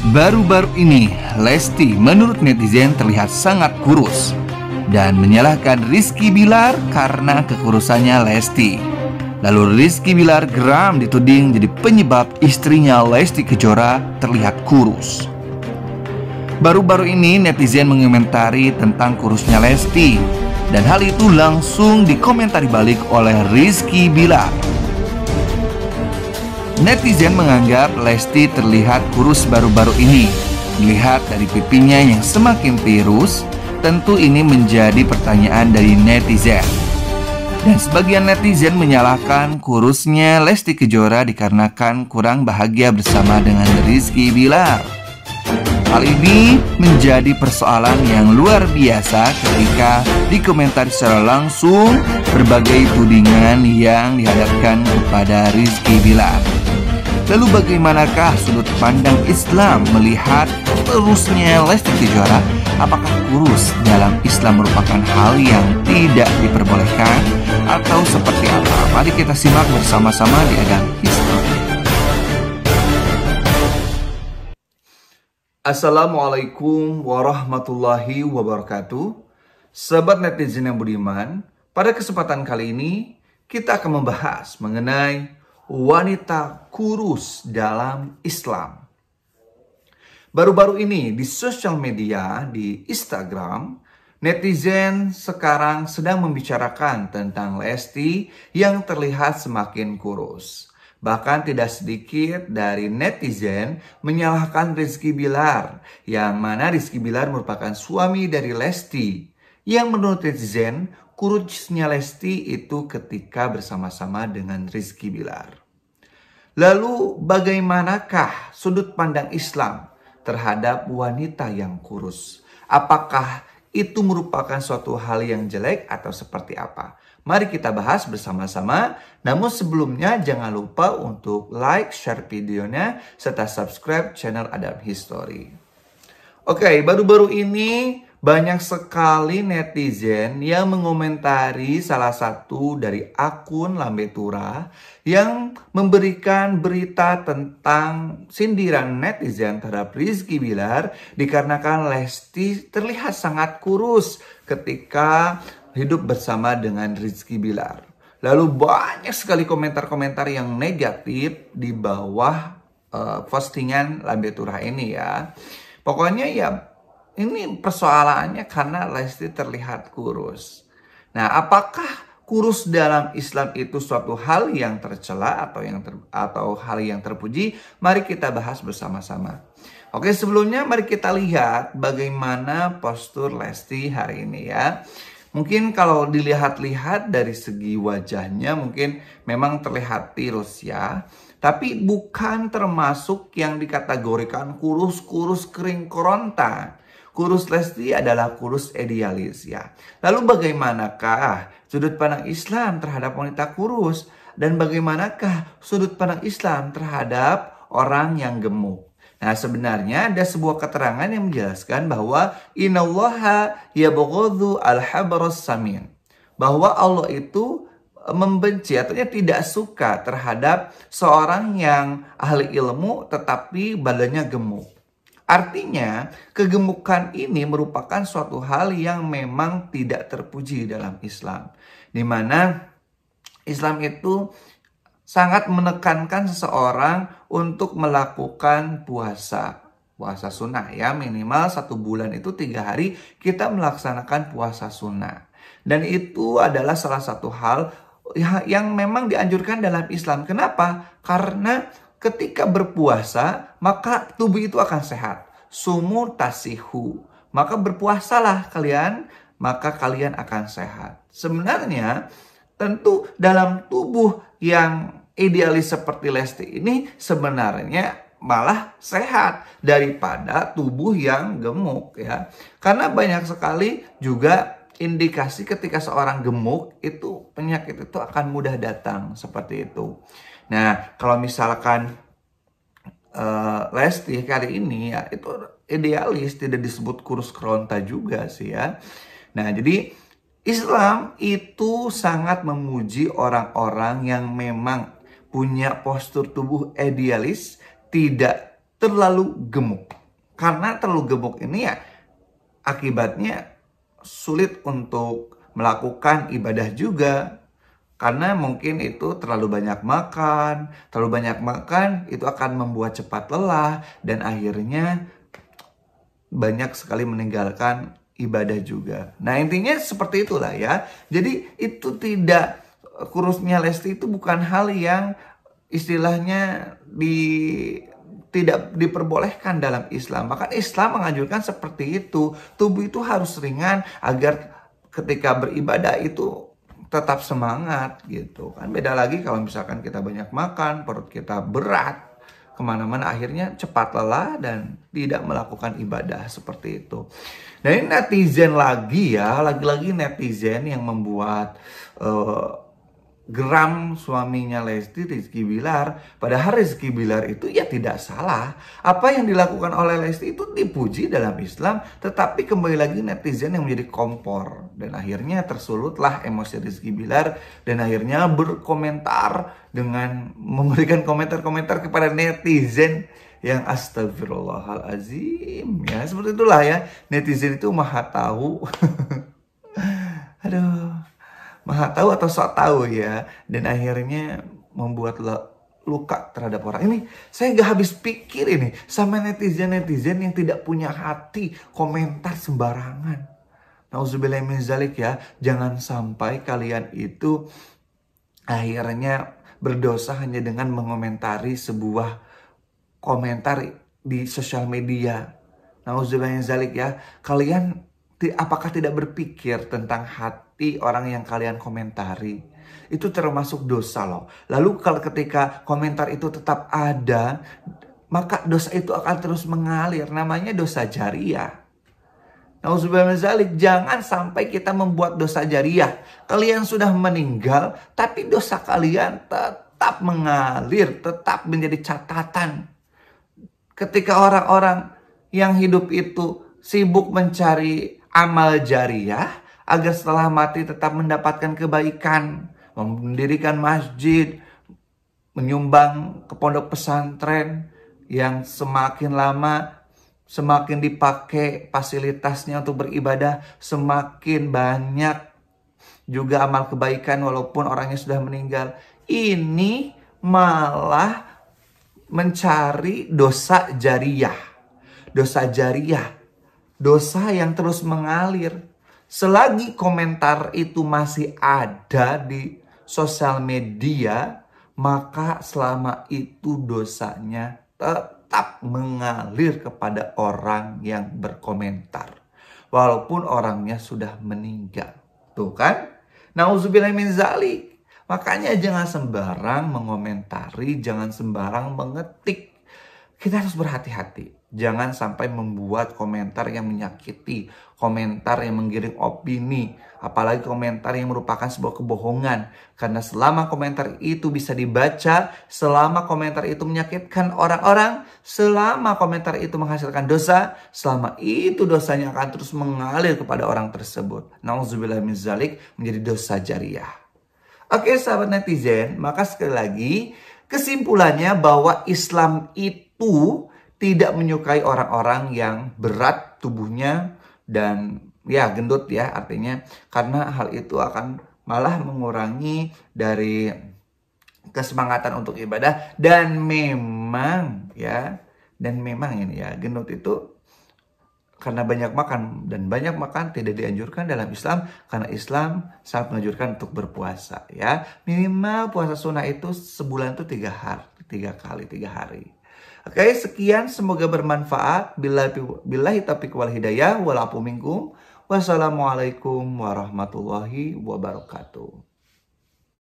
Baru-baru ini, Lesti menurut netizen terlihat sangat kurus dan menyalahkan Rizky Bilar karena kekurusannya Lesti. Lalu Rizky Bilar geram dituding jadi penyebab istrinya Lesti Kejora terlihat kurus. Baru-baru ini netizen mengomentari tentang kurusnya Lesti, dan hal itu langsung dikomentari balik oleh Rizky Bilar. Netizen menganggap Lesti terlihat kurus baru-baru ini. Melihat dari pipinya yang semakin tirus, tentu ini menjadi pertanyaan dari netizen. Dan sebagian netizen menyalahkan kurusnya Lesti Kejora dikarenakan kurang bahagia bersama dengan Rizky Bilar. Hal ini menjadi persoalan yang luar biasa ketika dikomentari secara langsung berbagai tudingan yang dihadapkan kepada Rizky Bilar. Lalu bagaimanakah sudut pandang Islam melihat kurusnya Lesti Kejora? Apakah kurus dalam Islam merupakan hal yang tidak diperbolehkan atau seperti apa? Mari kita simak bersama-sama di Adam History. Assalamualaikum warahmatullahi wabarakatuh. Sahabat netizen yang budiman, pada kesempatan kali ini kita akan membahas mengenai wanita kurus dalam Islam. Baru-baru ini di sosial media, di Instagram, netizen sekarang sedang membicarakan tentang Lesti yang terlihat semakin kurus. Bahkan tidak sedikit dari netizen menyalahkan Rizky Bilar, yang mana Rizky Bilar merupakan suami dari Lesti. Yang menurut netizen, kurusnya Lesti itu ketika bersama-sama dengan Rizky Bilar. Lalu bagaimanakah sudut pandang Islam terhadap wanita yang kurus? Apakah itu merupakan suatu hal yang jelek atau seperti apa? Mari kita bahas bersama-sama. Namun sebelumnya jangan lupa untuk like, share videonya, serta subscribe channel Adam History. Oke, baru-baru ini banyak sekali netizen yang mengomentari salah satu dari akun Lambe Tura yang memberikan berita tentang sindiran netizen terhadap Rizky Bilar dikarenakan Lesti terlihat sangat kurus ketika hidup bersama dengan Rizky Bilar. Lalu banyak sekali komentar-komentar yang negatif di bawah postingan Lambe Tura ini ya. Pokoknya ya ini persoalannya karena Lesti terlihat kurus. Nah, apakah kurus dalam Islam itu suatu hal yang tercela atau hal yang terpuji? Mari kita bahas bersama-sama. Oke, sebelumnya mari kita lihat bagaimana postur Lesti hari ini ya. Mungkin kalau dilihat-lihat dari segi wajahnya mungkin memang terlihat tirus ya. Tapi bukan termasuk yang dikategorikan kurus-kurus kering kerontang. Kurus Lesti adalah kurus idealis ya. Lalu bagaimanakah sudut pandang Islam terhadap wanita kurus? Dan bagaimanakah sudut pandang Islam terhadap orang yang gemuk? Nah, sebenarnya ada sebuah keterangan yang menjelaskan bahwa innallaha yabghadhu al-habras samin. Bahwa Allah itu membenci atau tidak suka terhadap seorang yang ahli ilmu tetapi badannya gemuk. Artinya, kegemukan ini merupakan suatu hal yang memang tidak terpuji dalam Islam. Di mana Islam itu sangat menekankan seseorang untuk melakukan puasa sunnah ya, minimal 1 bulan itu 3 hari kita melaksanakan puasa sunnah. Dan itu adalah salah satu hal yang memang dianjurkan dalam Islam. Kenapa? Karena ketika berpuasa maka tubuh itu akan sehat. Sumu tasihu, maka berpuasalah kalian, maka kalian akan sehat. Sebenarnya tentu dalam tubuh yang idealis seperti Lesti ini sebenarnya malah sehat daripada tubuh yang gemuk ya. Karena banyak sekali juga indikasi ketika seorang gemuk itu penyakit itu akan mudah datang seperti itu. Nah, kalau misalkan Lesti kali ini ya itu idealis, tidak disebut kurus keronta juga sih ya. Nah, jadi Islam itu sangat memuji orang-orang yang memang punya postur tubuh idealis, tidak terlalu gemuk. Karena terlalu gemuk ini ya akibatnya sulit untuk melakukan ibadah juga. Karena mungkin itu terlalu banyak makan. Terlalu banyak makan itu akan membuat cepat lelah. Dan akhirnya banyak sekali meninggalkan ibadah juga. Nah intinya seperti itulah ya. Jadi itu tidak, kurusnya Lesti itu bukan hal yang istilahnya tidak diperbolehkan dalam Islam. Bahkan Islam menganjurkan seperti itu. Tubuh itu harus ringan agar ketika beribadah itu tetap semangat gitu kan. Beda lagi kalau misalkan kita banyak makan, perut kita berat, kemana-mana akhirnya cepat lelah dan tidak melakukan ibadah seperti itu. Nah ini netizen lagi ya, lagi-lagi netizen yang membuat geram suaminya Lesti, Rizky Bilar. Padahal Rizky Bilar itu ya tidak salah. Apa yang dilakukan oleh Lesti itu dipuji dalam Islam. Tetapi kembali lagi netizen yang menjadi kompor. Dan akhirnya tersulutlah emosi Rizky Bilar. Dan akhirnya berkomentar dengan memberikan komentar-komentar kepada netizen yang astagfirullahalazim. Ya seperti itulah ya. Netizen itu maha tahu. Aduh. Maha tahu atau sok tahu ya. Dan akhirnya membuat luka terhadap orang. Ini saya gak habis pikir ini sama netizen-netizen yang tidak punya hati, komentar sembarangan. Nauzubillah min zalik ya. Jangan sampai kalian itu akhirnya berdosa hanya dengan mengomentari sebuah komentar di sosial media. Nauzubillah min zalik ya. Kalian apakah tidak berpikir tentang hati orang yang kalian komentari? Itu termasuk dosa loh. Lalu kalau ketika komentar itu tetap ada, maka dosa itu akan terus mengalir. Namanya dosa jariah. Nauzubillah min zalik, jangan sampai kita membuat dosa jariah. Kalian sudah meninggal, tapi dosa kalian tetap mengalir, tetap menjadi catatan. Ketika orang-orang yang hidup itu sibuk mencari amal jariah agar setelah mati tetap mendapatkan kebaikan, mendirikan masjid, menyumbang ke pondok pesantren yang semakin lama semakin dipakai fasilitasnya untuk beribadah, semakin banyak juga amal kebaikan walaupun orangnya sudah meninggal. Ini malah mencari dosa jariah. Dosa jariah. Dosa yang terus mengalir. Selagi komentar itu masih ada di sosial media, maka selama itu dosanya tetap mengalir kepada orang yang berkomentar. Walaupun orangnya sudah meninggal. Tuh kan? Nauzubillah min zalik. Makanya jangan sembarang mengomentari, jangan sembarang mengetik. Kita harus berhati-hati. Jangan sampai membuat komentar yang menyakiti, komentar yang menggiring opini, apalagi komentar yang merupakan sebuah kebohongan. Karena selama komentar itu bisa dibaca, selama komentar itu menyakitkan orang-orang, selama komentar itu menghasilkan dosa, selama itu dosanya akan terus mengalir kepada orang tersebut. Nauzubillah min zalik, menjadi dosa jariah. Oke sahabat netizen, maka sekali lagi kesimpulannya bahwa Islam itu tidak menyukai orang-orang yang berat tubuhnya dan ya gendut ya, artinya karena hal itu akan malah mengurangi dari kesemangatan untuk ibadah. Dan memang ini ya, gendut itu karena banyak makan, dan banyak makan tidak dianjurkan dalam Islam karena Islam sangat menganjurkan untuk berpuasa ya. Minimal puasa sunnah itu sebulan itu 3 hari. Oke, sekian, semoga bermanfaat. Billahi taufiq wal hidayah. Walaupun minkum. Wassalamualaikum warahmatullahi wabarakatuh.